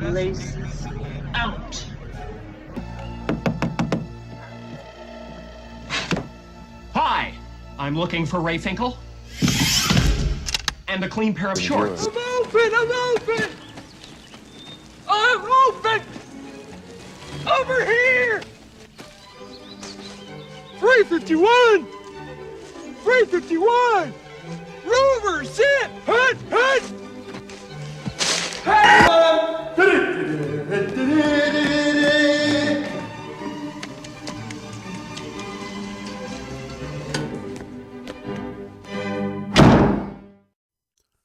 Laces out. Hi, I'm looking for Ray Finkel. And a clean pair of shorts. I'm open! Over here! 351! 351! Rover, sit! Hut!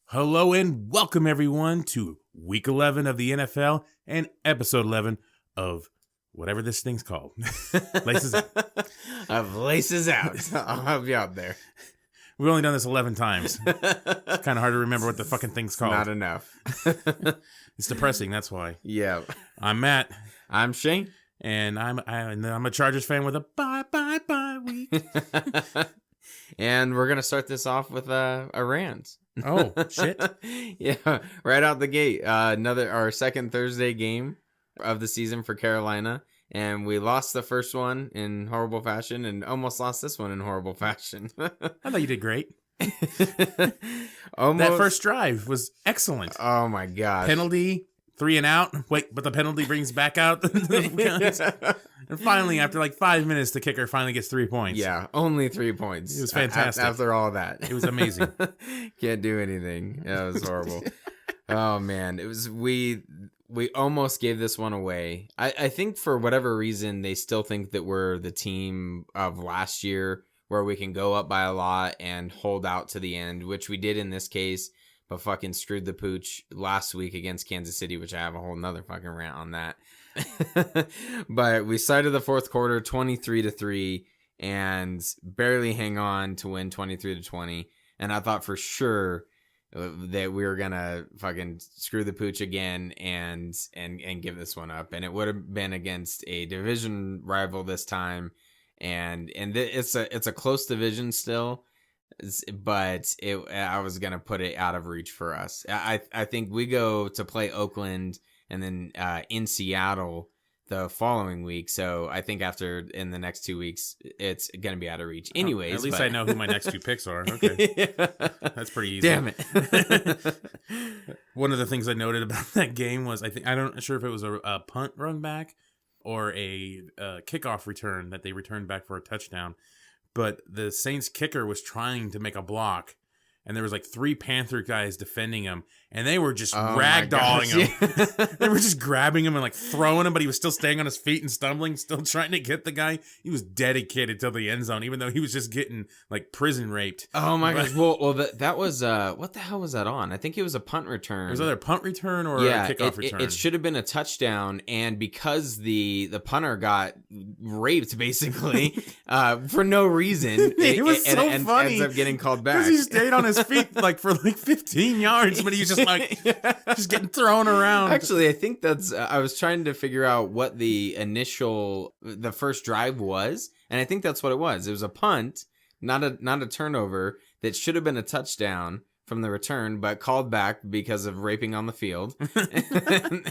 Hello and welcome everyone to week 11 of the NFL and episode 11 of whatever this thing's called. Laces Out. Of Laces Out. I'll help you out there. We've only done this 11 times. It's kind of hard to remember what the fucking thing's called. Not enough. It's depressing, that's why. Yeah. I'm Matt. I'm Shane. And I'm a Chargers fan with a bye week. And we're going to start this off with a rant. Oh, shit. Yeah, right out the gate. Our second Thursday game of the season for Carolina. And we lost the first one in horrible fashion and almost lost this one in horrible fashion. I thought you did great. Almost. That first drive was excellent. Oh, my gosh. Penalty, 3 and out. Wait, but the penalty brings back out the guns. And finally, after like 5 minutes, the kicker finally gets 3 points. Yeah, only 3 points. It was fantastic. After all that. It was amazing. Can't do anything. Yeah, it was horrible. Oh, man. It was we almost gave this one away. I think for whatever reason, they still think that we're the team of last year where we can go up by a lot and hold out to the end, which we did in this case, but fucking screwed the pooch last week against Kansas City, which I have a whole nother fucking rant on that. But we started the fourth quarter 23-3 and barely hang on to win 23-20. And I thought for sure that we were gonna fucking screw the pooch again and give this one up. And it would have been against a division rival this time. And it's a close division still. But I was gonna put it out of reach for us. I think we go to play Oakland and then in Seattle the following week. So I think in the next 2 weeks, it's gonna be out of reach. Anyways, at least I know who my next 2 picks are. Okay, Yeah. That's pretty easy. Damn it. One of the things I noted about that game was I'm not sure if it was a punt run back or a kickoff return that they returned back for a touchdown. But the Saints kicker was trying to make a block, and there was like 3 Panther guys defending him, and they were just ragdolling him. Yeah. They were just grabbing him and like throwing him, but he was still staying on his feet and stumbling, still trying to get the guy. He was dedicated to the end zone, even though he was just getting like prison raped. Oh my gosh! Well, that was what the hell was that on? I think it was a punt return. It was either a punt return or a kickoff return. It should have been a touchdown, and because the punter got raped basically for no reason, it was so funny. Ends up getting called back because he stayed on his feet like for like 15 yards, but he was just like just getting thrown around. Actually, I think that's I was trying to figure out what the first drive was, and I think that's what it was. It was a punt, not a turnover that should have been a touchdown from the return, but called back because of raping on the field.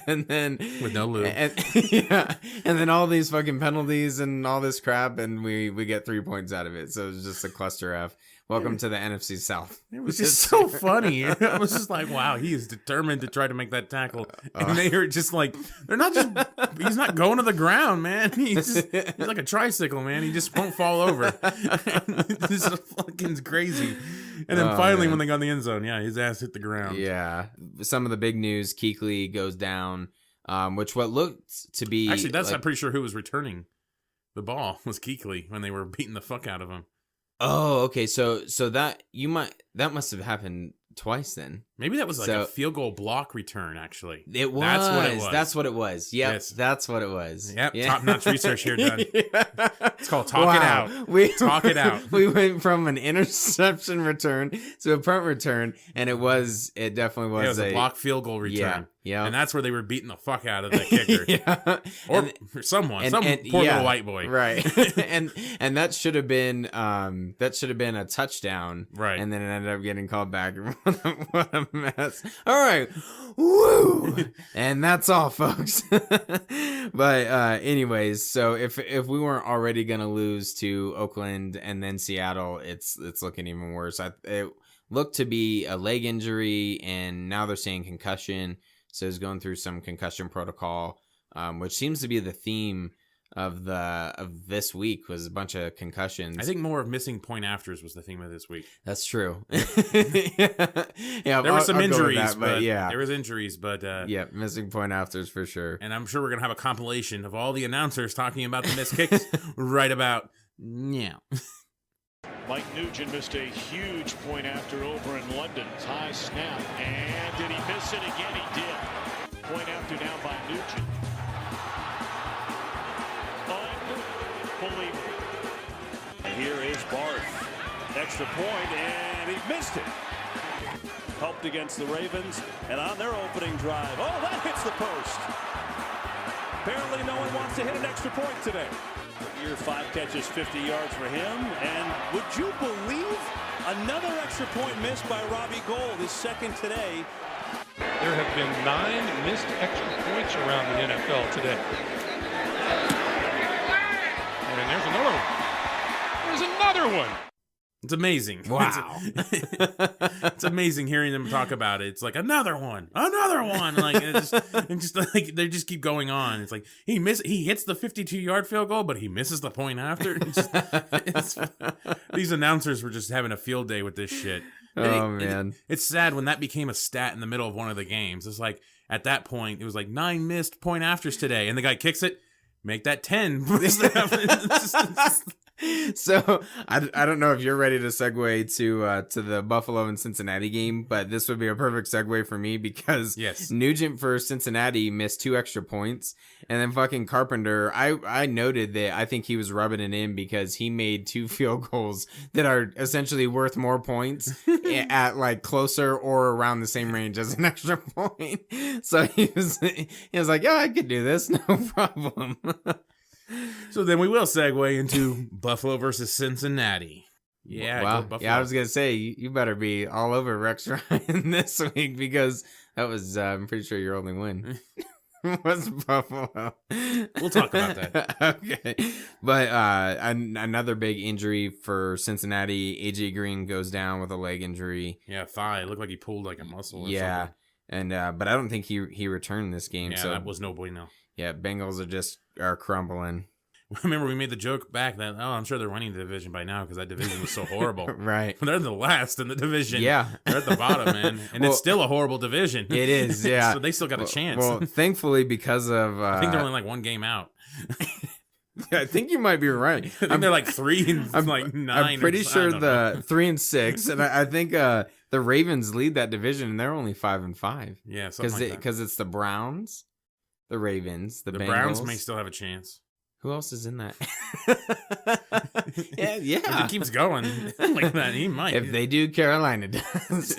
and then with no lube. And then all these fucking penalties and all this crap, and we get 3 points out of it. So it was just a cluster F. Welcome to the NFC South. It was just so funny. I was just like, wow, he is determined to try to make that tackle. And they are just like, he's not going to the ground, man. He's like a tricycle, man. He just won't fall over. This is fucking crazy. And then finally, when they got in the end zone, his ass hit the ground. Yeah. Some of the big news, Kuechly goes down, which what looked to be... Actually, I'm pretty sure who was returning the ball was Kuechly when they were beating the fuck out of him. Oh, okay. So that must have happened twice then. Maybe that was like a field goal block return, actually. It was. That's what it was. Yep, yes. That's what it was. Yep. Yeah. Top-notch research here, done. It's called Talk It Out. Talk It Out. We went from an interception return to a punt return, and it definitely was, it was a block field goal return. Yeah. And that's where they were beating the fuck out of the kicker. Or someone. Some poor little white boy. Right. and that should have been a touchdown. Right. And then it ended up getting called back. What a mess. All right. Woo! And that's all, folks. But anyways, so if we weren't already going to lose to Oakland and then Seattle, it's looking even worse. It looked to be a leg injury, and now they're saying concussion. So he's going through some concussion protocol, which seems to be the theme of this week was a bunch of concussions. I think more of missing point afters was the theme of this week. That's true. Yeah, there were some injuries, that, but yeah, there was injuries, but yeah, missing point afters for sure. And I'm sure we're gonna have a compilation of all the announcers talking about the missed kicks right about now. Mike Nugent missed a huge point after over in London. High snap, and did he miss it again? He did. Point after now by Nugent. Unbelievable. And here is Barth. Extra point, and he missed it. Helped against the Ravens, and on their opening drive. Oh, that hits the post. Apparently no one wants to hit an extra point today. Year 5 catches, 50 yards for him. And would you believe another extra point missed by Robbie Gould, his second today. There have been 9 missed extra points around the NFL today. And there's another one. There's another one. It's amazing. Wow. It's amazing hearing them talk about it. It's like another one. Like it's just like they just keep going on. It's like he hits the 52-yard field goal, but he misses the point after. These announcers were just having a field day with this shit. Man. It's sad when that became a stat in the middle of one of the games. It's like at that point it was like 9 missed point afters today, and the guy kicks it. Make that 10. So I don't know if you're ready to segue to the Buffalo and Cincinnati game, but this would be a perfect segue for me because yes. Nugent for Cincinnati missed 2 extra points, and then fucking Carpenter, I noted that I think he was rubbing it in because he made 2 field goals that are essentially worth more points at like closer or around the same range as an extra point. So he was like, yeah, I could do this, no problem. So then we will segue into Buffalo versus Cincinnati. Yeah, wow. go Buffalo. Yeah, I was gonna say you better be all over Rex Ryan this week because that was I'm pretty sure your only win. Was Buffalo. We'll talk about that. Okay, but another big injury for Cincinnati. AJ Green goes down with a leg injury. Yeah, thigh. It looked like he pulled like a muscle. Or yeah, something. and but I don't think he returned this game. Yeah, so that was no bueno. Yeah, Bengals are crumbling. Remember, we made the joke back that, I'm sure they're winning the division by now because that division was so horrible. Right. They're the last in the division. Yeah. They're at the bottom, man. And it's still a horrible division. It is, yeah. So they still got a chance. Well, thankfully, because of... I think they're only like 1 game out. I think you might be right. I think they're like 3 and like 9. I'm pretty sure the 3 and 6. And I think the Ravens lead that division, and they're only 5-5. Yeah, something like that. Because it's the Browns, the Ravens, the Bengals. Browns may still have a chance. Who else is in that? yeah. If it keeps going like that, he might. If they do, Carolina does.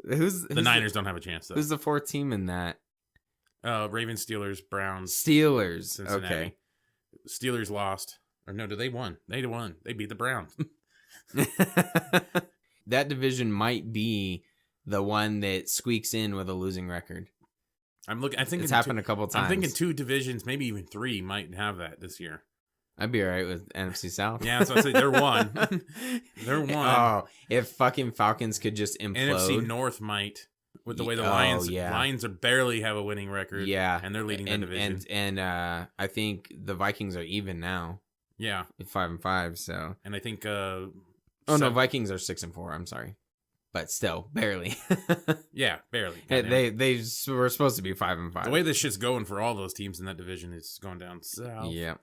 who's the Niners don't have a chance, though. Who's the 4th team in that? Ravens, Steelers, Browns. Steelers. Cincinnati. Okay. Steelers lost. Or no, they won. They won. They beat the Browns. That division might be the one that squeaks in with a losing record. I think it's happened a couple times. I'm thinking 2 divisions, maybe even 3, might have that this year. I'd be all right with NFC South. Yeah, that's what I say. They're 1. They're 1. Oh, if fucking Falcons could just implode. NFC North might, with the way the Lions are barely have a winning record. Yeah, and they're leading the division. And I think the Vikings are even now. Yeah, 5-5. So, and I think. No, Vikings are 6-4. I'm sorry. But still, barely. Yeah, barely. They were supposed to be 5-5. The way this shit's going for all those teams in that division is going down south. Yeah.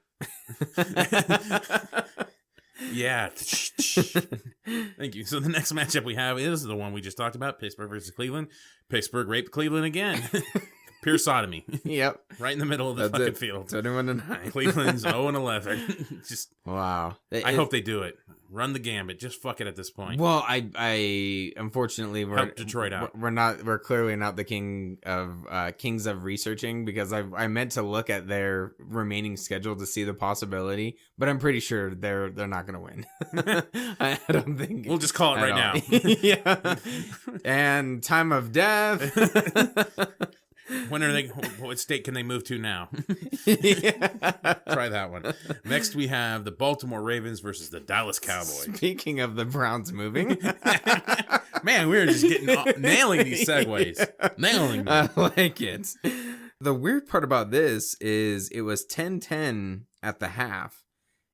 Yeah. Thank you. So the next matchup we have is the one we just talked about: Pittsburgh versus Cleveland. Pittsburgh raped Cleveland again. Pure sodomy. Yep. Right in the middle of the field. 21-9. Cleveland's 0-11. Just wow. I hope they do it. Run the gambit. Just fuck it at this point. Well, I unfortunately Help Detroit out. We're clearly not the kings of researching, because I meant to look at their remaining schedule to see the possibility, but I'm pretty sure they're not going to win. I don't think We'll just call it right now. Yeah. And time of death. When are they? What state can they move to now? Yeah. Try that one. Next, we have the Baltimore Ravens versus the Dallas Cowboys. Speaking of the Browns moving, Man, we're just nailing these segues. Yeah. Nailing them. I like it. The weird part about this is it was 10-10 at the half,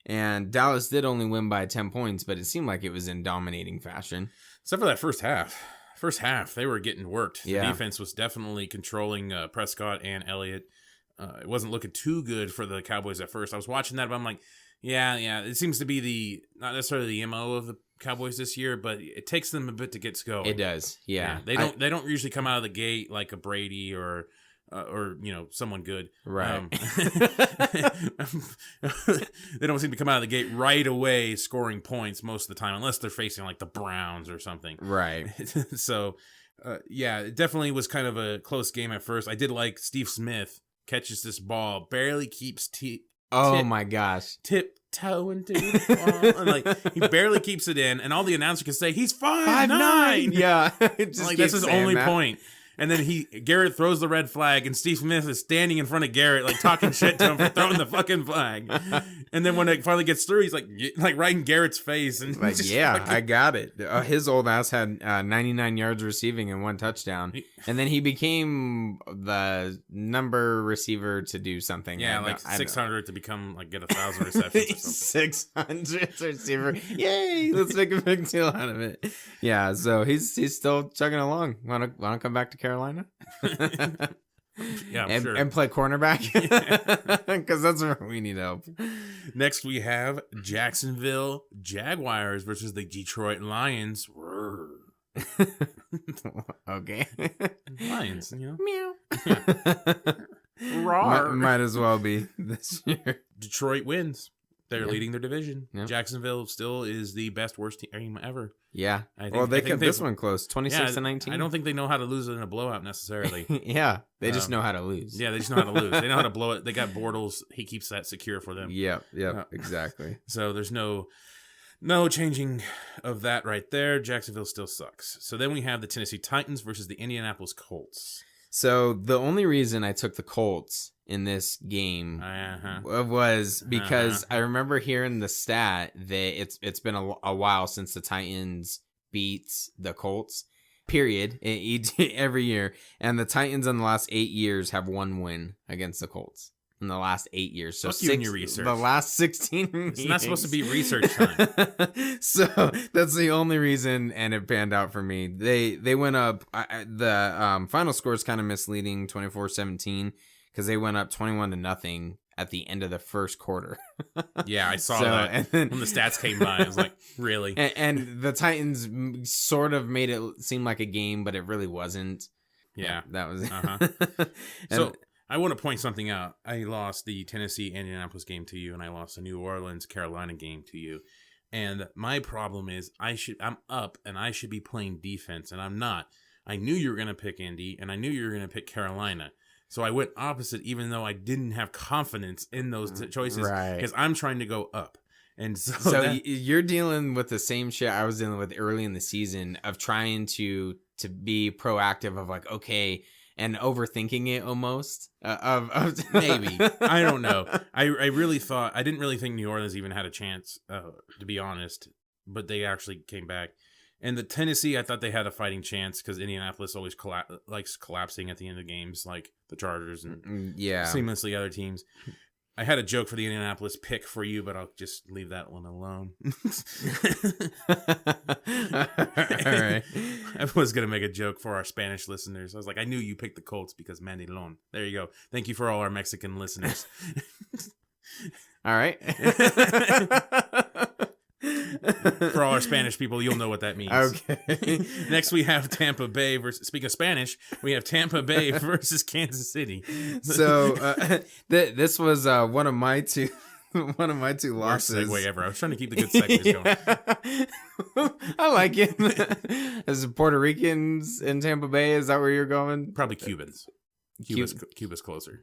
and Dallas did only win by 10 points, but it seemed like it was in dominating fashion. Except for that first half. First half, they were getting worked. Yeah. The defense was definitely controlling Prescott and Elliott. It wasn't looking too good for the Cowboys at first. I was watching that, but I'm like, yeah, it seems to be not necessarily the MO of the Cowboys this year, but it takes them a bit to get going. It does, yeah. They don't usually come out of the gate like a Brady or someone good, Right. They don't seem to come out of the gate right away scoring points most of the time, unless they're facing like the Browns or something. Right. So, it definitely was kind of a close game at first. I did like Steve Smith catches this ball, barely keeps My gosh. tiptoeing to the ball, and like he barely keeps it in, and all the announcer can say he's 5'9". Yeah. Just Like keep that's his saying only that. point. And then Garrett throws the red flag, and Steve Smith is standing in front of Garrett, like talking shit to him for throwing the fucking flag. And then when it finally gets through, he's like right in Garrett's face, and Like, just yeah, fucking- I got it. His old ass had 99 yards receiving and 1 touchdown, and then he became the number receiver to do something. yeah, like 600 to become like get 1,000 receptions or something. 600 receiver. Yay! Let's make a big deal out of it. Yeah, so he's still chugging along. Want to come back to Carolina? Yeah, I'm and, sure. and play cornerback, because that's where we need help. Next, we have Jacksonville Jaguars versus the Detroit Lions. Okay. Lions, you know. Meow. Might as well be this year. Detroit wins. They're Yeah. leading their division. Yeah. Jacksonville still is the best worst team ever. Yeah. I think- Well, they I think kept this one close, 26-19. I don't think they know how to lose in a blowout necessarily. Yeah, they just Um, know how to lose. Yeah, they just know how to lose. They know how to blow it. They got Bortles. He keeps that secure for them. Yep, Yeah. exactly. So there's no changing of that right there. Jacksonville still sucks. So then we have the Tennessee Titans versus the Indianapolis Colts. So the only reason I took the Colts in this game was because I remember hearing the stat that it's been a while since the Titans beat the Colts, period, every year. And the Titans in the last 8 years have 1 win against the Colts. In the last 8 years. So Fuck you and your research. The last 16 It's not supposed to be research time. So that's the only reason, and it panned out for me. They went up. The final score is kind of misleading, 24-17, because they went up 21-0 at the end of the first quarter. Yeah, I saw So, that. and then- when the stats came by, I was like, really? And the Titans sort of made it seem like a game, but it really wasn't. Yeah. That was it. Uh-huh. And- So I want to point something out. I lost the Tennessee Indianapolis game to you, and I lost the New Orleans Carolina game to you. And my problem is I'm up and I should be playing defense, and I'm not. I knew you were going to pick Indy, and I knew you were going to pick Carolina. So I went opposite, even though I didn't have confidence in those choices, Right. because I'm trying to go up. And So you're dealing with the same shit I was dealing with early in the season of trying to be proactive of like, okay, and overthinking it almost maybe. I don't know. I really thought, I didn't really think New Orleans even had a chance, to be honest, but they actually came back. And the Tennessee, I thought they had a fighting chance because Indianapolis always likes collapsing at the end of games, like the Chargers and yeah. seamlessly other teams. I had a joke for the Indianapolis pick for you, but I'll just leave that one alone. All right. I was going to make a joke for our Spanish listeners. I was like, I knew you picked the Colts because Mandilon. There you go. Thank you for all our Mexican listeners. All right. For all our Spanish people, you'll know what that means. Okay. Next, we have Tampa Bay versus, speaking of Spanish, we have Tampa Bay versus Kansas City. So this was one of my two one of my two Worst losses. segue ever. I was trying to keep the good segues going. I like it. Is it Puerto Ricans in Tampa Bay? Is that where you're going? Probably Cubans. Cuba's closer.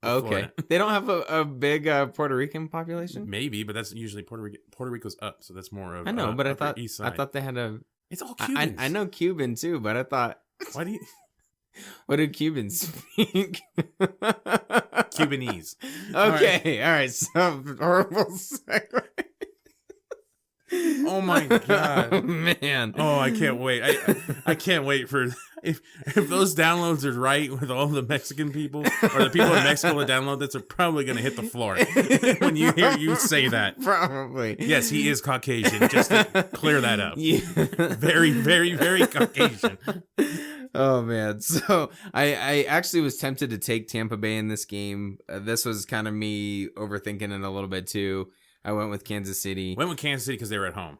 Okay. Florida. They don't have a big Puerto Rican population? Maybe, but that's usually Puerto Rico's up, so that's more of. I know, but I Upper East Side. thought they had a. It's all Cubans. I know Cuban too, but I thought. Why do you? What do Cubans speak? Cubanese. Okay, all right. So horrible segue. Oh my god, Oh, man! Oh, I can't wait. I can't wait for if those downloads are right with all the Mexican people or the people in Mexico that download this are probably going to hit the floor when you hear you say that. Probably. Yes, he is Caucasian. Just to clear that up. Yeah. Very, very, very Caucasian. Oh man. So I actually was tempted to take Tampa Bay in this game. This was kind of me overthinking it a little bit too. I went with Kansas City. Went with Kansas City because they were at home.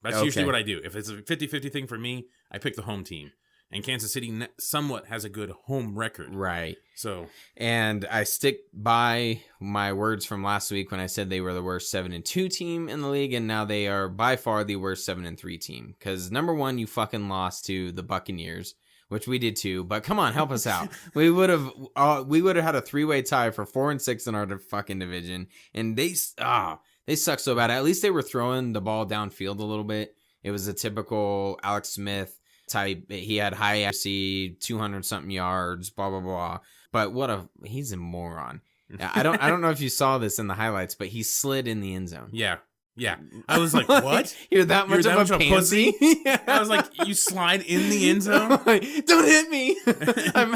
That's usually what I do. If it's a 50-50 thing for me, I pick the home team. And Kansas City somewhat has a good home record. Right. So, and I stick by my words from last week when I said they were the worst 7-2 team in the league, and now they are by far the worst 7-3 team. Because number one, you fucking lost to the Buccaneers, which we did too. But come on, help us out. We would have had a 3-way tie for 4-6 in our fucking division, and they suck so bad. At least they were throwing the ball downfield a little bit. It was a typical Alex Smith type. He had high accuracy, 200 something yards, blah blah blah. But he's a moron. I don't know if you saw this in the highlights, but he slid in the end zone. Yeah. I was like, what? You're that much of a pansy? Yeah. I was like, you slide in the end zone? Don't hit me.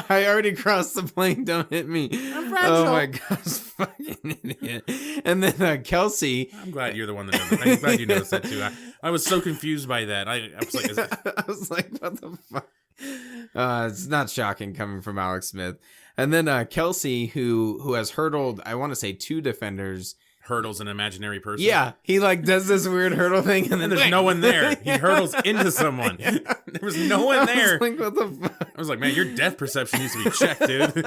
I already crossed the plane. Don't hit me. I'm fragile. Oh my gosh, fucking idiot. And then Kelsey. I'm glad you're the one that knows that. I'm glad you noticed that too. I was so confused by that. I was like, what the fuck? It's not shocking coming from Alex Smith. And then Kelsey, who has hurdled, I want to say 2 defenders. Hurdles an imaginary person. Yeah, he does this weird hurdle thing, and then there's no one there. He hurdles into someone. There was no one there. I was like, what the fuck? I was like, man, your depth perception needs to be checked, dude.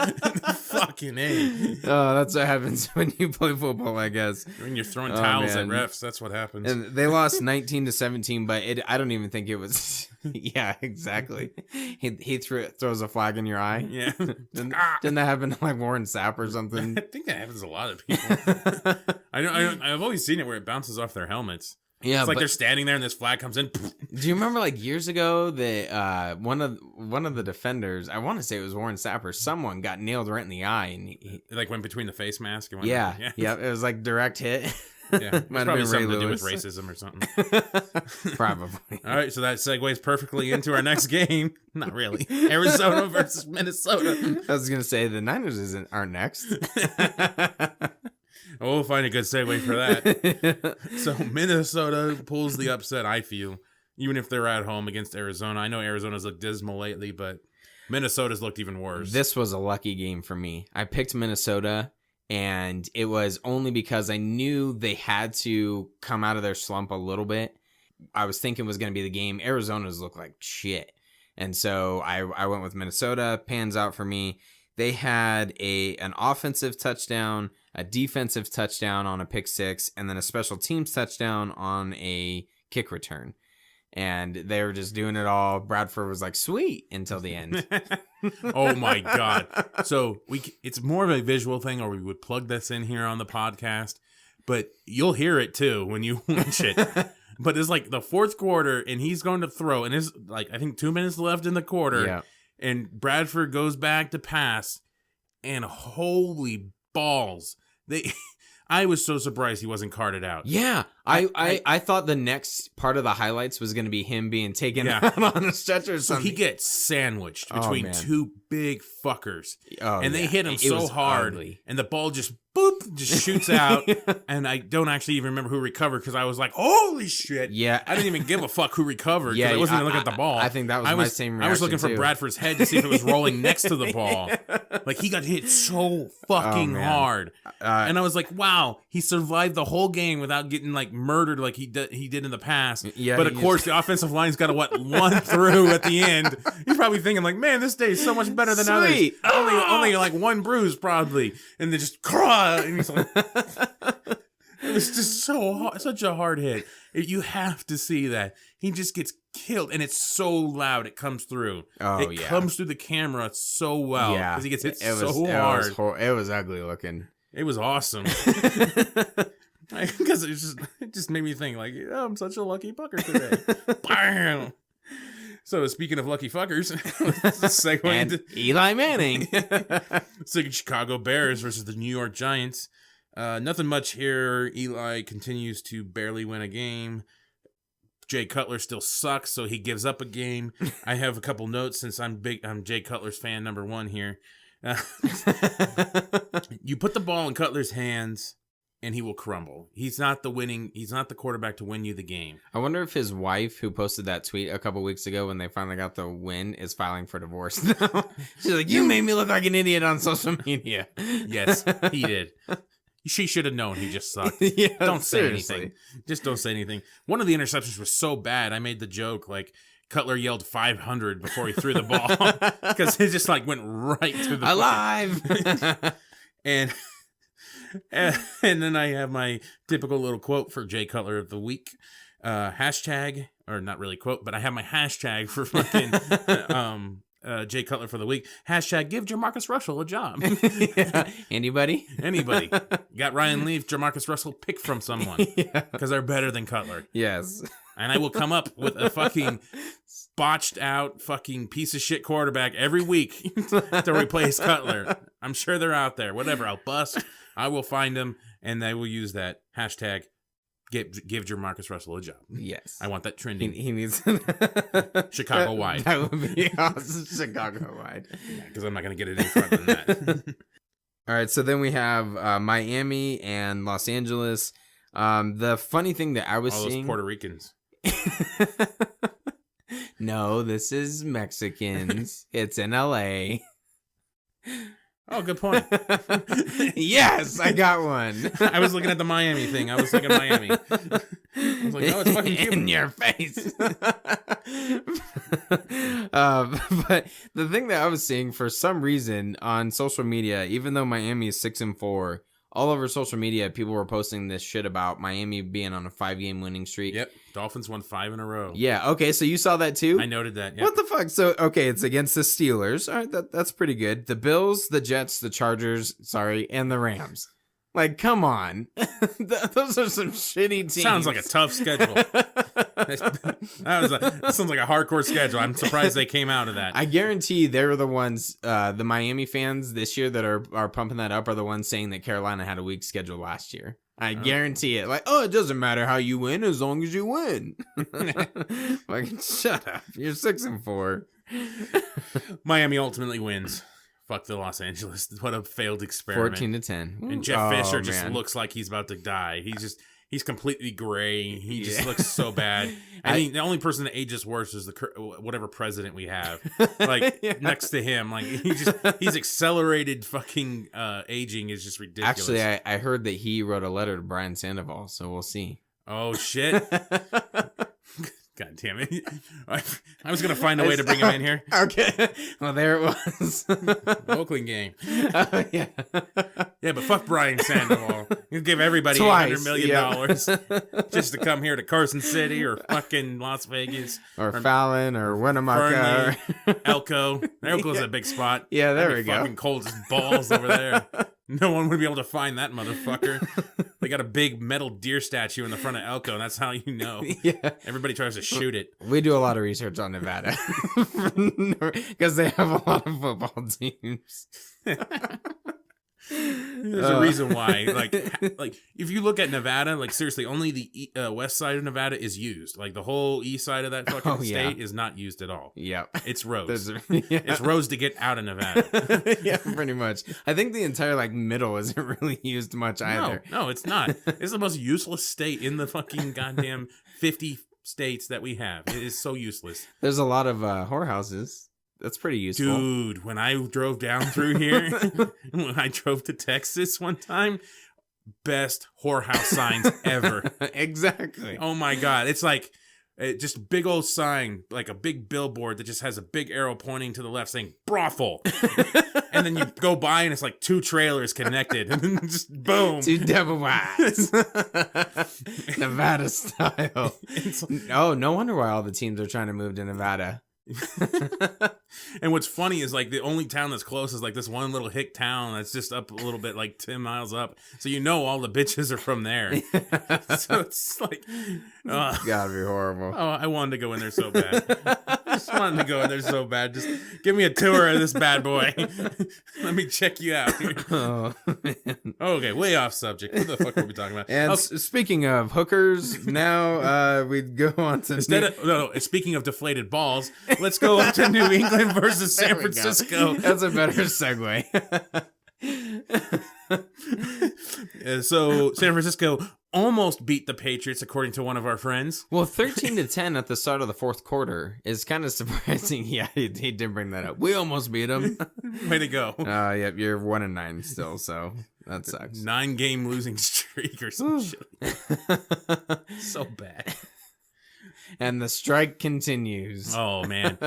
Fucking A. Oh, that's what happens when you play football, I guess. When you're throwing towels at refs, that's what happens. And they lost 19-17, but I don't even think it was. Yeah, exactly. He throws a flag in your eye. Yeah. Didn't that happen to like Warren Sapp or something? I think that happens to a lot of people. I've always seen it where it bounces off their helmets. Yeah, it's like they're standing there and this flag comes in. Do you remember like years ago that one of the defenders, I want to say it was Warren Sapp or someone, got nailed right in the eye, and he like went between the face mask and yeah, it was like direct hit. Yeah, it's probably something to do with racism or something. Probably. All right, so that segues perfectly into our next game. Not really. Arizona versus Minnesota. I was gonna say the Niners aren't next. We'll find a good segue for that. So Minnesota pulls the upset, I feel, even if they're at home against Arizona. I know Arizona's looked dismal lately, but Minnesota's looked even worse. This was a lucky game for me. I picked Minnesota, and it was only because I knew they had to come out of their slump a little bit. I was thinking it was going to be the game. Arizona's looked like shit. And so I went with Minnesota. Pans out for me. They had an offensive touchdown, a defensive touchdown on a pick six, and then a special teams touchdown on a kick return. And they were just doing it all. Bradford was like, sweet, until the end. Oh, my God. So it's more of a visual thing, or we would plug this in here on the podcast. But you'll hear it, too, when you watch it. But it's like the fourth quarter, and he's going to throw. And it's like, I think 2 minutes left in the quarter. Yeah. And Bradford goes back to pass. And holy balls. I was so surprised he wasn't carted out. Yeah, I thought the next part of the highlights was going to be him being taken out on a stretcher or something. So he gets sandwiched between 2 big fuckers. Oh, and they hit him so hard. Ugly. And the ball just shoots out. And I don't actually even remember who recovered because I was like, holy shit. Yeah. I didn't even give a fuck who recovered because I wasn't even looking at the ball. I think that was my same reaction. I was looking for Bradford's head to see if it was rolling next to the ball. Like, he got hit so fucking hard. And I was like, wow, he survived the whole game without getting like murdered like he did in the past. Yeah, but of course, the offensive line's got to run through at the end. He's probably thinking like, man, this day is so much better than others. Only like 1 bruise probably, and then just and he's like, was just such a hard hit. You have to see that. He just gets killed, and it's so loud. It comes through. It comes through the camera so well. Yeah, because he gets hit so hard. It was ugly looking. It was awesome. Because it just made me think like, I'm such a lucky fucker today. Bam! So speaking of lucky fuckers, let's segue into Eli Manning. Chicago Bears versus the New York Giants. Nothing much here. Eli continues to barely win a game. Jay Cutler still sucks, so he gives up a game. I have a couple notes since I'm Jay Cutler's fan number 1 here. You put the ball in Cutler's hands, and he will crumble. He's not the quarterback to win you the game. I wonder if his wife, who posted that tweet a couple weeks ago when they finally got the win, is filing for divorce now. She's like, you made me look like an idiot on social media. Yes, he did. She should have known he just sucked. Yeah, don't say seriously. anything. Just don't say anything. One of the interceptions was so bad, I made the joke, like, Cutler yelled 500 before he threw the ball. Because it just, like, went right to the alive! And then I have my typical little quote for Jay Cutler of the week. Hashtag, or not really quote, but I have my hashtag for fucking Jay Cutler for the week. Hashtag give Jamarcus Russell a job. Yeah. Anybody? Anybody. Got Ryan Leaf, Jamarcus Russell, pick from someone. Because they're better than Cutler. Yes. And I will come up with a fucking botched out fucking piece of shit quarterback every week to replace Cutler. I'm sure they're out there. Whatever. I'll bust. I will find them, and I will use that hashtag give Jamarcus Russell a job. Yes. I want that trending. He needs Chicago-wide. That would be awesome. Chicago-wide. Because I'm not going to get it any further than that. All right, so then we have Miami and Los Angeles. The funny thing that I was all seeing... those Puerto Ricans. No, this is Mexicans. It's in LA. Oh, good point. Yes, I got one. I was looking at the Miami thing. I was thinking Miami. I was like, no, it's fucking Cuban. In your face. But the thing that I was seeing for some reason on social media, even though Miami is 6-4, all over social media, people were posting this shit about Miami being on a 5-game winning streak. Yep. Dolphins won 5 in a row. Yeah. Okay. So you saw that too? I noted that. Yep. What the fuck? So, okay. It's against the Steelers. All right. That's pretty good. The Bills, the Jets, the Chargers, and the Rams. Like, come on. Those are some shitty teams. Sounds like a tough schedule. That sounds like a hardcore schedule. I'm surprised they came out of that. I guarantee they're the ones, the Miami fans this year that are pumping that up are the ones saying that Carolina had a weak schedule last year. I guarantee it. Like, it doesn't matter how you win as long as you win. Like, shut up. You're 6-4. Miami ultimately wins. Fuck the Los Angeles. What a failed experiment. 14-10. And Jeff Fisher just looks like he's about to die. He's completely gray. He just looks so bad. I mean, the only person that ages worse is whatever president we have. Like next to him, like he's accelerated fucking aging is just ridiculous. Actually, I heard that he wrote a letter to Brian Sandoval, so we'll see. Oh shit. God damn it. I was going to find a way to bring him in here. Okay. Well, there it was. Oakland game. Oh, yeah. Yeah, but fuck Brian Sandoval. He'll give everybody $800 million just to come here to Carson City or fucking Las Vegas. Or Fallon or Winnemucca. Elko. Elko's a big spot. Yeah, there we go. Fucking cold as balls over there. No one would be able to find that motherfucker. They got a big metal deer statue in the front of Elko, and that's how you know. Yeah. Everybody tries to shoot it. We do a lot of research on Nevada because they have a lot of football teams. There's a reason why. Like if you look at Nevada, like seriously, only the west side of Nevada is used. Like the whole east side of that fucking state is not used at all. Yeah, it's roads. It's roads to get out of Nevada. Yeah, pretty much. I think the entire middle isn't really used much either. No, it's not. It's the most useless state in the fucking goddamn 50 states that we have. It is so useless. There's a lot of whorehouses. That's pretty useful. Dude, when I drove down through here, when I drove to Texas one time, best whorehouse signs ever. Exactly. Oh my God. It's like just big old sign, like a big billboard that just has a big arrow pointing to the left saying brothel. And then you go by and it's like 2 trailers connected and then just boom. 2 double wides. Nevada style. Oh, no wonder why all the teams are trying to move to Nevada. And what's funny is like the only town that's close is like this one little hick town that's just up a little bit, like 10 miles up. So you know all the bitches are from there. So it's like, Gotta be horrible. oh, I wanted to go in there so bad. I just wanted to go in there so bad. Just give me a tour of this bad boy. Let me check you out. Oh, man. Okay, way off subject. What the fuck were we talking about? And speaking of hookers, now we'd go on to speaking of deflated balls, let's go on to New England versus San There we go. Francisco. That's a better segue. So San Francisco almost beat the Patriots, according to one of our friends. Well, 13-10 at the start of the fourth quarter is kind of surprising. Yeah, he did bring that up. We almost beat him. Way to go. Yep, you're 1-9 still, so that sucks. 9-game losing streak or some shit. So bad. And the strike continues. Oh man,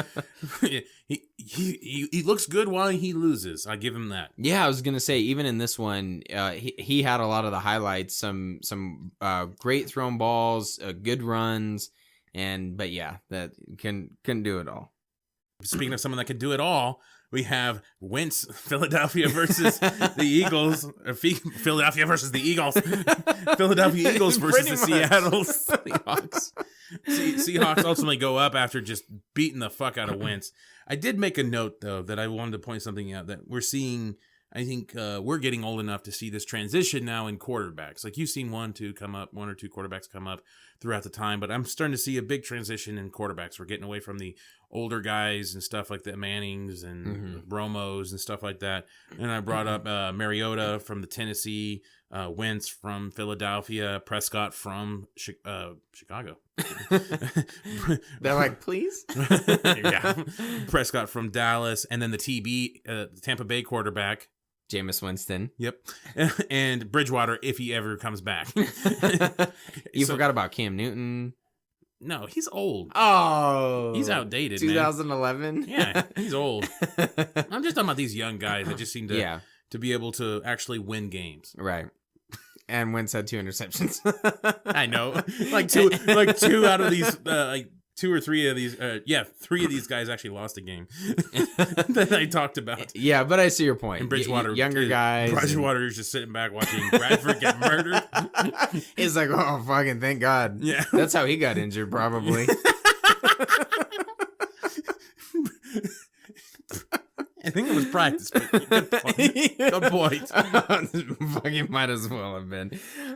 he looks good while he loses. I give him that. Yeah, I was gonna say even in this one, he had a lot of the highlights. Some great thrown balls, good runs, but yeah, that couldn't do it all. Speaking of someone that could do it all, we have Wentz, Philadelphia versus the Eagles. Philadelphia versus the Eagles. Philadelphia Eagles versus the Seattle Seahawks. Seahawks ultimately go up after just beating the fuck out of Wentz. I did make a note, though, that I wanted to point something out that we're seeing. I think we're getting old enough to see this transition now in quarterbacks. Like you've seen one or two quarterbacks come up throughout the time, but I'm starting to see a big transition in quarterbacks. We're getting away from the older guys and stuff like the Mannings and Romos and stuff like that. And I brought up Mariota from the Tennessee, Wentz from Philadelphia, Prescott from Chicago. They're like, please? Yeah. Prescott from Dallas, and then the Tampa Bay quarterback. Jameis Winston. Yep. And Bridgewater if he ever comes back. You forgot about Cam Newton. No, he's old. Oh. He's outdated, 2011? man. Yeah, he's old. I'm just talking about these young guys that just seem to be able to actually win games. Right. And Wentz had 2 interceptions. I know. Like two out of these, like 2 or 3 of these, 3 of these guys actually lost a game that I talked about. Yeah, but I see your point. And Bridgewater, younger guys. Bridgewater is just sitting back watching Bradford get murdered. He's like, oh, fucking thank God. Yeah. That's how he got injured, probably. I think it was practice, but good point. Good point. Fucking might as well have been.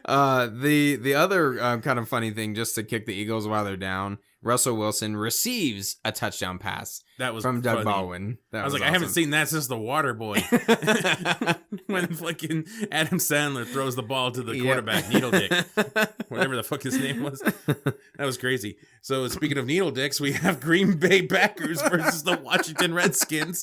The other kind of funny thing, just to kick the Eagles while they're down, Russell Wilson receives a touchdown pass from Doug Baldwin. I was like, awesome. I haven't seen that since the Water Boy. When fucking Adam Sandler throws the ball to the quarterback, Needle Dick. Whatever the fuck his name was. That was crazy. So speaking of Needle Dicks, we have Green Bay Packers versus the Washington Redskins.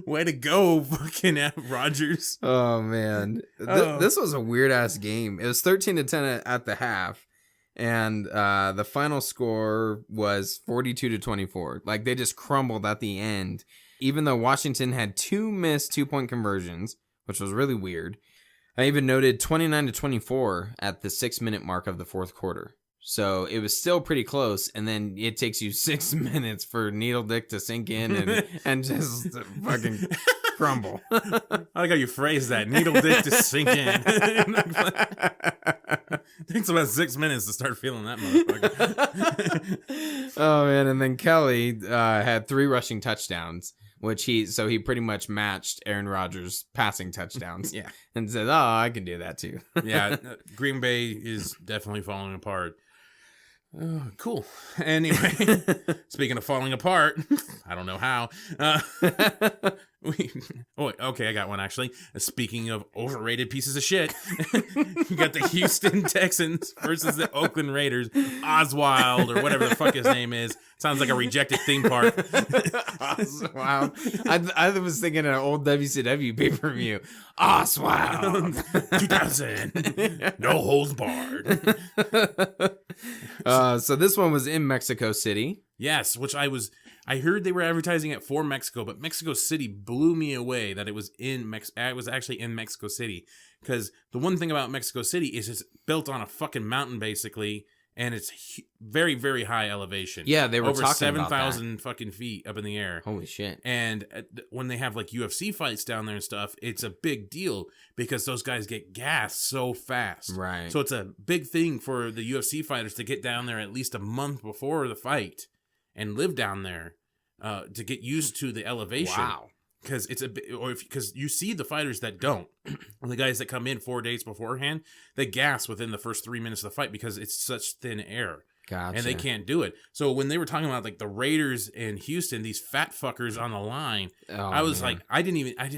Way to go, fucking Rodgers. Oh, man. This was a weird-ass game. It was 13-10 at the half. And the final score was 42-24. Like, they just crumbled at the end. Even though Washington had 2 missed 2-point conversions, which was really weird. I even noted 29-24 at the 6-minute mark of the fourth quarter. So it was still pretty close, and then it takes you 6 minutes for Needle Dick to sink in and just fucking crumble. I like how you phrase that. Needle Dick to sink in. It takes about 6 minutes to start feeling that motherfucker. Oh, man. And then Kelly had 3 rushing touchdowns, which he pretty much matched Aaron Rodgers' passing touchdowns. Yeah. And said, oh, I can do that too. Yeah. Green Bay is definitely falling apart. Oh, cool. Anyway, speaking of falling apart, I don't know how. Okay, I got one actually. Speaking of overrated pieces of shit, you got the Houston Texans versus the Oakland Raiders. Oswald, or whatever the fuck his name is. Sounds like a rejected theme park. Oswald. I was thinking an old WCW pay-per-view. Oswald. 2000. No holds barred. So this one was in Mexico City. Yes, which I heard they were advertising it for Mexico, but Mexico City blew me away that it was it was actually in Mexico City. Because the one thing about Mexico City is it's built on a fucking mountain, basically, and it's very, very high elevation. Yeah, they were over talking 7,000 fucking feet up in the air. Holy shit. And when they have like UFC fights down there and stuff, it's a big deal because those guys get gassed so fast. Right. So it's a big thing for the UFC fighters to get down there at least a month before the fight and live down there to get used to the elevation. Wow. Because because you see the fighters that don't, the guys that come in 4 days beforehand, they gas within the first 3 minutes of the fight because it's such thin air. Gotcha. And they can't do it. So when they were talking about like the Raiders in Houston, these fat fuckers on the line, I was like, I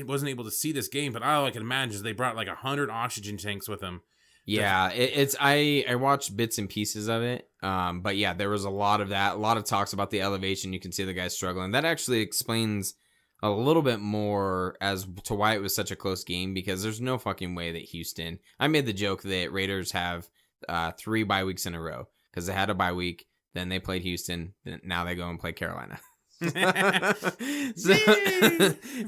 wasn't able to see this game, but all I can imagine is they brought like 100 oxygen tanks with them. Yeah, I watched bits and pieces of it, but yeah, there was a lot of that, a lot of talks about the elevation. You can see the guys struggling. That actually explains a little bit more as to why it was such a close game, because there's no fucking way that Houston. I made the joke that Raiders have 3 bye weeks in a row because they had a bye week, then they played Houston, then now they go and play Carolina. So,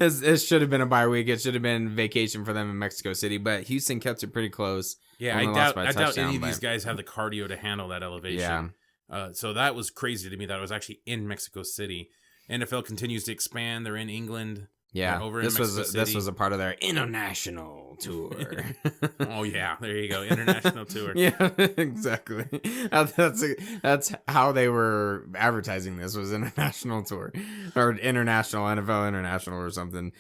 it should have been a bye week. It should have been vacation for them in Mexico City, but Houston kept it pretty close. Yeah, I doubt any of these guys have the cardio to handle that elevation. Yeah. So that was crazy to me that it was actually in Mexico City. NFL continues to expand. They're in England. Yeah, over this in Mexico City. This was a part of their international tour. Oh yeah, there you go, international tour. Yeah, exactly. That's how they were advertising this, was international tour or international NFL international or something.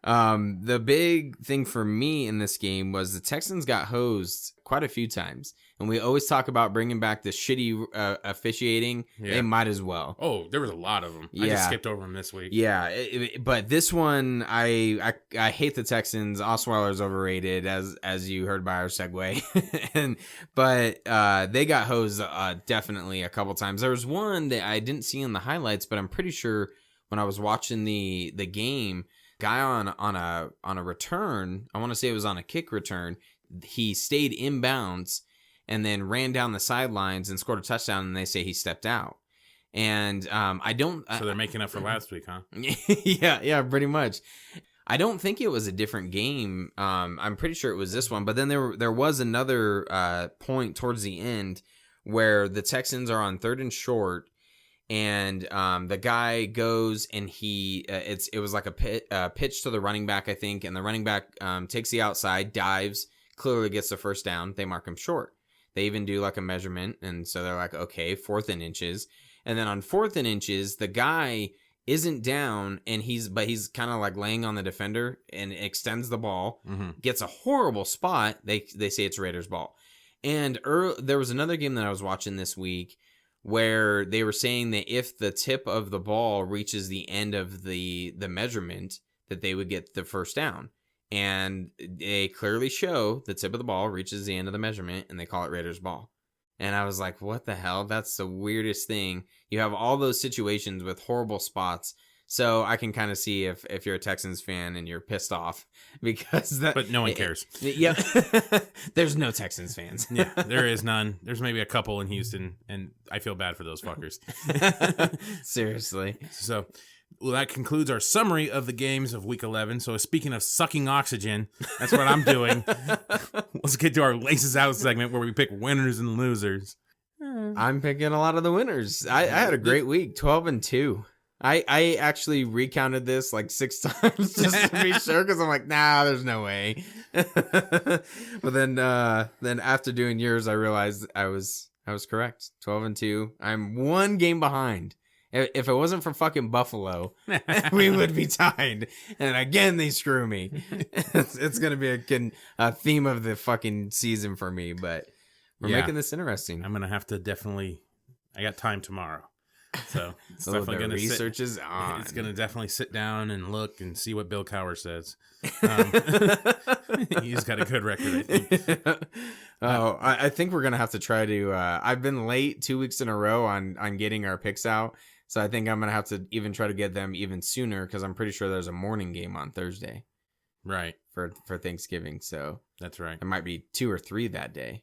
The big thing for me in this game was the Texans got hosed quite a few times. And we always talk about bringing back the shitty officiating. Yeah. They might as well. Oh, there was a lot of them. Yeah. I just skipped over them this week. Yeah, but this one, I hate the Texans. Osweiler's overrated, as you heard by our segue. But they got hosed definitely a couple times. There was one that I didn't see in the highlights, but I'm pretty sure when I was watching the game, guy on a return, I want to say it was on a kick return, he stayed inbounds and then ran down the sidelines and scored a touchdown, and they say he stepped out. And I don't... So they're making up for last week, huh? Yeah, pretty much. I don't think it was a different game. I'm pretty sure it was this one. But then there was another point towards the end where the Texans are on 3rd and short, and the guy goes and it was like a pitch to the running back, I think, and the running back takes the outside, dives, clearly gets the first down. They mark him short. They even do like a measurement, and so they're like, okay, 4th and inches. And then on 4th and inches, the guy isn't down, and he's kind of like laying on the defender and extends the ball, gets a horrible spot. They say it's Raiders ball. And there was another game that I was watching this week where they were saying that if the tip of the ball reaches the end of the measurement, that they would get the first down. And they clearly show the tip of the ball reaches the end of the measurement, and they call it Raiders ball. And I was like, what the hell? That's the weirdest thing. You have all those situations with horrible spots. So I can kind of see if you're a Texans fan and you're pissed off because but no one cares. Yeah. There's no Texans fans. Yeah, there is none. There's maybe a couple in Houston, and I feel bad for those fuckers. Seriously. So, well, that concludes our summary of the games of Week 11. So speaking of sucking oxygen, that's what I'm doing. Let's get to our Laces Out segment where we pick winners and losers. I'm picking a lot of the winners. I had a great week, 12-2. I actually recounted this like 6 times just to be sure, because I'm like, nah, there's no way. But then after doing yours, I realized I was correct. 12-2. I'm 1 game behind. If it wasn't for fucking Buffalo, we would be tied. And again, they screw me. It's going to be a theme of the fucking season for me, but we're making this interesting. I'm going to have to I got time tomorrow. So it's So definitely the going to research is on. It's going to definitely sit down and look and see what Bill Cowher says. He's got a good record, I think. I think we're gonna have to try to. I've been late 2 weeks in a row on getting our picks out, so I think I'm gonna have to even try to get them even sooner because I'm pretty sure there's a morning game on Thursday. Right. For Thanksgiving, so That's right. it might be 2 or 3 that day,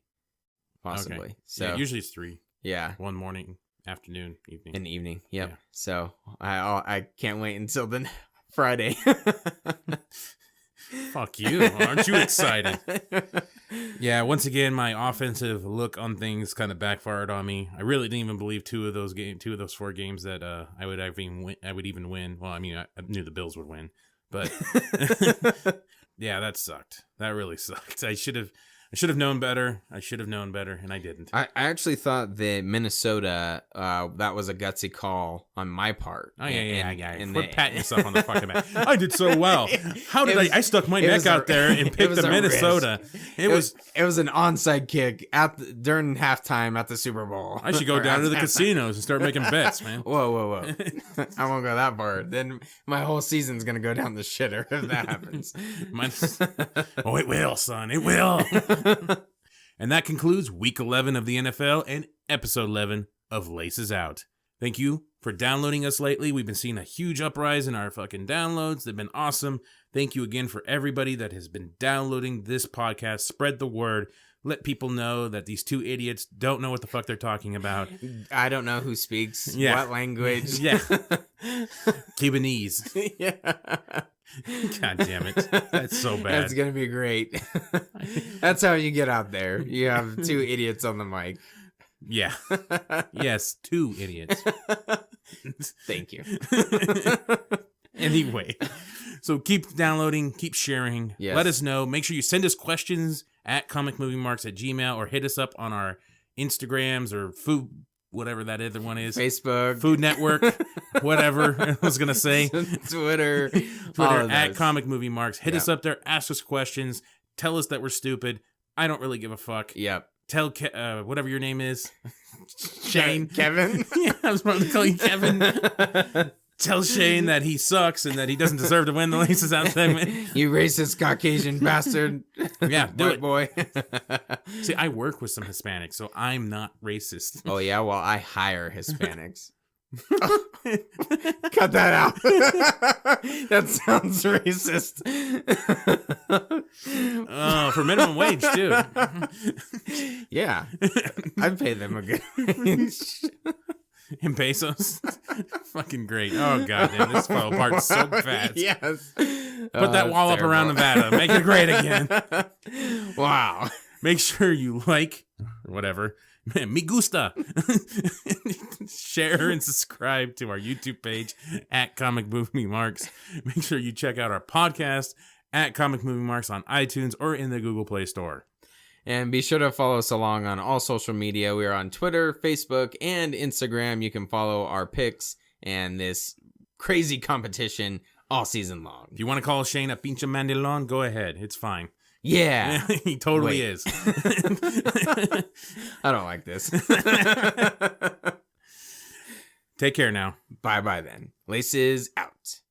possibly. Okay. So Yeah, usually it's 3. yeah, One morning, afternoon, evening. in the evening. Yep. Yeah. So I can't wait until the Friday. Fuck you. Aren't you excited? Yeah, once again, my offensive look on things kind of backfired on me. I really didn't even believe two of those 4 games that I would even win. Well, I mean, I knew the Bills would win, but yeah, that sucked. That really sucked. I should have known better. And I didn't. I actually thought that Minnesota, that was a gutsy call on my part. Oh, yeah. And Quit patting yourself on the fucking back. I did so well. How did I stuck my it neck was out there and picked the Minnesota. It was an onside kick during halftime at the Super Bowl. I should go down to the casinos and start making bets, man. Whoa. I won't go that far. Then my whole season's going to go down the shitter if that happens. Oh, it will, son. It will. And that concludes week 11 of the NFL and episode 11 of Laces Out. Thank you for downloading us lately. We've been seeing a huge uprise in our fucking downloads. They've been awesome. Thank you again for everybody that has been downloading this podcast. Spread the word. Let people know that these 2 idiots don't know what the fuck they're talking about. I don't know who speaks what language. Yeah. Cubanese. Yeah. God damn it. That's so bad. That's going to be great. That's how you get out there. You have 2 idiots on the mic. Yeah. Yes, 2 idiots. Thank you. Anyway, so keep downloading, keep sharing. Yes. Let us know. Make sure you send us questions at comicmoviemarks@gmail.com or hit us up on our Instagrams or food, whatever that other one is. Facebook. Food Network, whatever I was going to say. Twitter at Comic Movie Marks. Hit us up there. Ask us questions. Tell us that we're stupid. I don't really give a fuck. Yep. Tell whatever your name is. Shane. Kevin. Yeah, I was about to call you Kevin. Tell Shane that he sucks and that he doesn't deserve to win the Laces Out segment. You racist Caucasian bastard. Yeah, do it, boy. See, I work with some Hispanics, so I'm not racist. Oh, yeah? Well, I hire Hispanics. Cut that out. That sounds racist. Oh, for minimum wage, too. Yeah. I'd pay them a good wage. In pesos? Fucking great. Oh, goddamn. This fell apart so fast. Yes. Put that wall up around Nevada. Make it great again. Wow. Make sure you like, whatever. Man, me gusta. Share and subscribe to our YouTube page at Comic Movie Marks. Make sure you check out our podcast at Comic Movie Marks on iTunes or in the Google Play Store. And be sure to follow us along on all social media. We are on Twitter, Facebook, and Instagram. You can follow our picks and this crazy competition all season long. If you want to call Shane a pinche mandilon, go ahead. It's fine. Yeah. He totally is. I don't like this. Take care now. Bye-bye then. Laces out.